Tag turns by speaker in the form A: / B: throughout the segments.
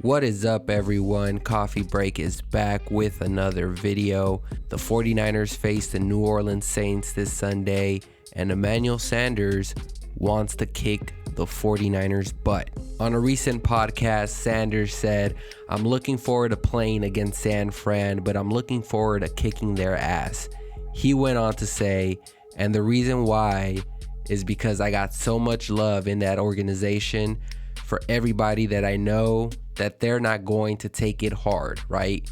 A: What is up, everyone? Coffee Break is back with another video. The 49ers face the New Orleans Saints this Sunday, and Emmanuel Sanders wants to kick the 49ers' butt. On a recent podcast, Sanders said, "I'm looking forward to playing against San Fran, but I'm looking forward to kicking their ass." He went on to say, "And the reason why is because I got so much love in that organization for everybody that I know that they're not going to take it hard, right?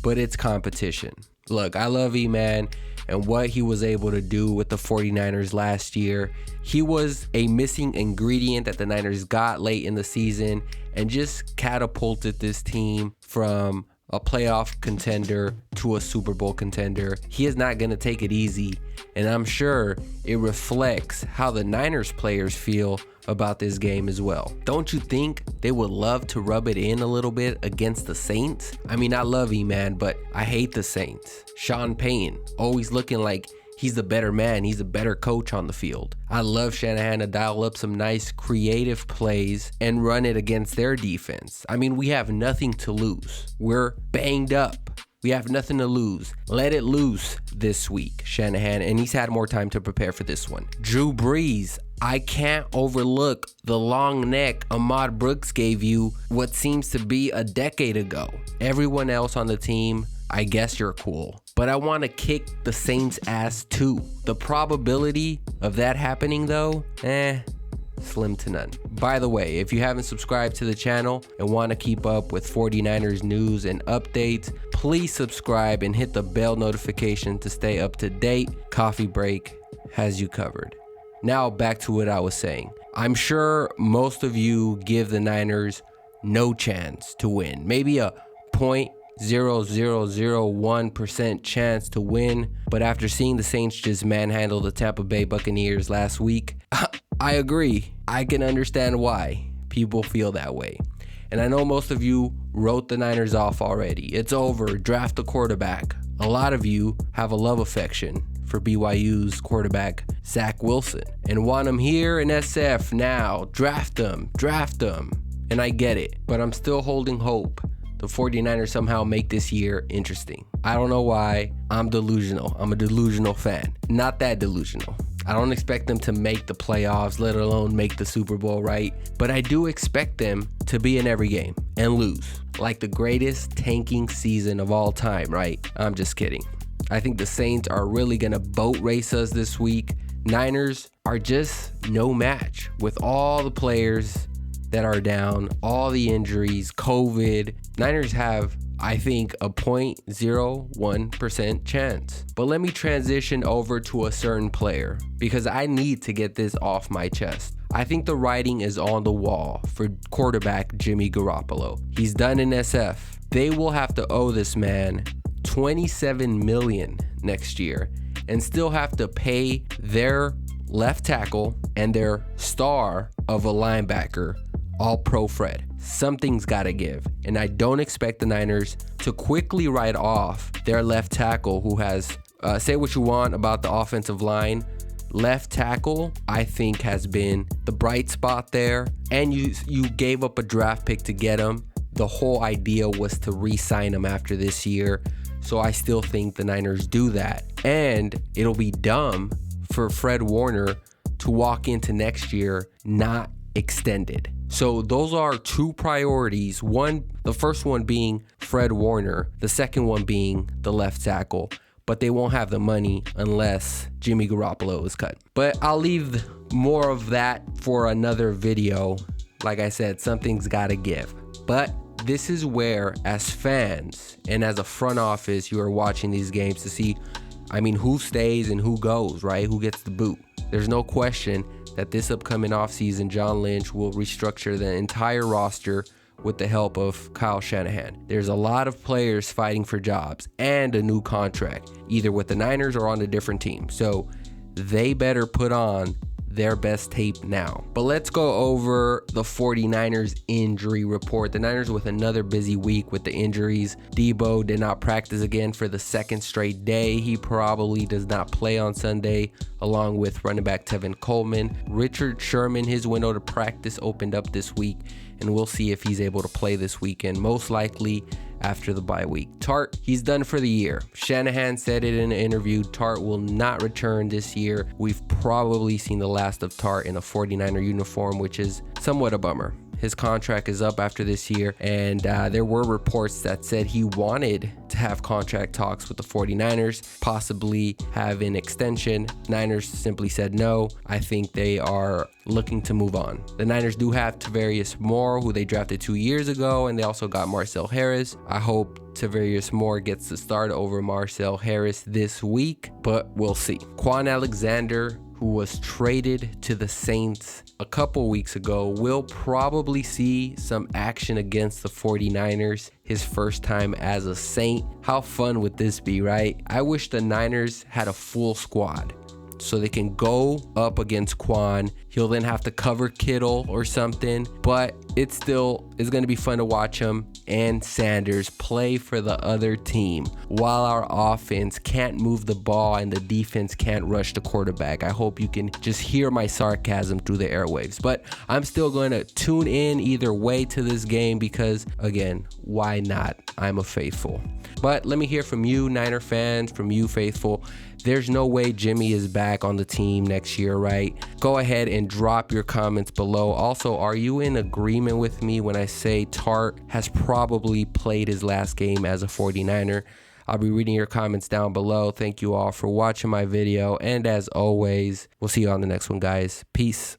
A: But it's competition." Look, I love E-Man and what he was able to do with the 49ers last year. He was a missing ingredient that the Niners got late in the season and just catapulted this team from a playoff contender to a Super Bowl contender. He is not going to take it easy, and I'm sure it reflects how the Niners players feel about this game as well. Don't you think they would love to rub it in a little bit against the Saints? I mean, I love E-Man, but I hate the Saints. Sean Payton, always looking like he's the better man. He's a better coach on the field. I love Shanahan to dial up some nice creative plays and run it against their defense. I mean, we have nothing to lose. We're banged up. We have nothing to lose. Let it loose this week, Shanahan, and he's had more time to prepare for this one. Drew Brees, I can't overlook the long neck Ahmad Brooks gave you what seems to be a decade ago. Everyone else on the team, I guess you're cool, but I want to kick the Saints' ass too. The probability of that happening though, slim to none. By the way, if you haven't subscribed to the channel and want to keep up with 49ers news and updates, please subscribe and hit the bell notification to stay up to date. Coffee Break has you covered. Now back to what I was saying. I'm sure most of you give the Niners no chance to win. Maybe a 0.0001% chance to win. But after seeing the Saints just manhandle the Tampa Bay Buccaneers last week, I agree. I can understand why people feel that way. And I know most of you wrote the Niners off already. It's over. Draft a quarterback. A lot of you have a love affection for BYU's quarterback, Zach Wilson, and want him here in SF now. Draft him. And I get it, but I'm still holding hope the 49ers somehow make this year interesting. I don't know why. I'm delusional. I'm a delusional fan. Not that delusional. I don't expect them to make the playoffs, let alone make the Super Bowl, right? But I do expect them to be in every game and lose, like the greatest tanking season of all time, right? I'm just kidding. I think the Saints are really gonna boat race us this week. Niners are just no match with all the players that are down, all the injuries, COVID. Niners have, I think, a 0.01% chance. But let me transition over to a certain player because I need to get this off my chest. I think the writing is on the wall for quarterback Jimmy Garoppolo. He's done in SF. They will have to owe this man $27 million next year and still have to pay their left tackle and their star of a linebacker, All-Pro Fred. Something's gotta give, and I don't expect the Niners to quickly write off their left tackle who has, say what you want about the offensive line, left tackle I think has been the bright spot there, and you gave up a draft pick to get him. The whole idea was to re-sign him after this year, so I still think the Niners do that, and it'll be dumb for Fred Warner to walk into next year not extended. So those are two priorities. The first one being Fred Warner, the second one being the left tackle, but they won't have the money unless Jimmy Garoppolo is cut. But I'll leave more of that for another video. Like I said, something's gotta give. But this is where, as fans and as a front office, you are watching these games to see, who stays and who goes, right? Who gets the boot? There's no question that this upcoming offseason, John Lynch will restructure the entire roster with the help of Kyle Shanahan. There's a lot of players fighting for jobs and a new contract, either with the Niners or on a different team. So they better put on their best tape now. But let's go over the 49ers injury report. The Niners with another busy week with the injuries. Debo did not practice again for the second straight day. He probably does not play on Sunday, along with running back Tevin Coleman. Richard Sherman, his window to practice opened up this week, and we'll see if he's able to play this weekend, most likely after the bye week. Tart, he's done for the year. Shanahan said it in an interview. Tart will not return this year. We've probably seen the last of Tart in a 49er uniform, which is somewhat a bummer. His contract is up after this year, and there were reports that said he wanted to have contract talks with the 49ers, possibly have an extension. Niners simply said no. I think they are looking to move on. The Niners do have Tavarius Moore, who they drafted 2 years ago, and they also got Marcel Harris. I hope Tavarius Moore gets the start over Marcel Harris this week, but we'll see. Quan Alexander, who was traded to the Saints a couple weeks ago, will probably see some action against the 49ers his first time as a Saint. How fun would this be, right? I wish the Niners had a full squad so they can go up against Quan. He'll then have to cover Kittle or something, but it still is going to be fun to watch him and Sanders play for the other team while our offense can't move the ball and the defense can't rush the quarterback. I hope you can just hear my sarcasm through the airwaves, but I'm still going to tune in either way to this game because, again, why not? I'm a faithful. But let me hear from you, Niner fans, from you, faithful. There's no way Jimmy is back on the team next year, right? Go ahead and drop your comments below. Also, are you in agreement with me when I say Tart has probably played his last game as a 49er? I'll be reading your comments down below. Thank you all for watching my video. And as always, we'll see you on the next one, guys. Peace.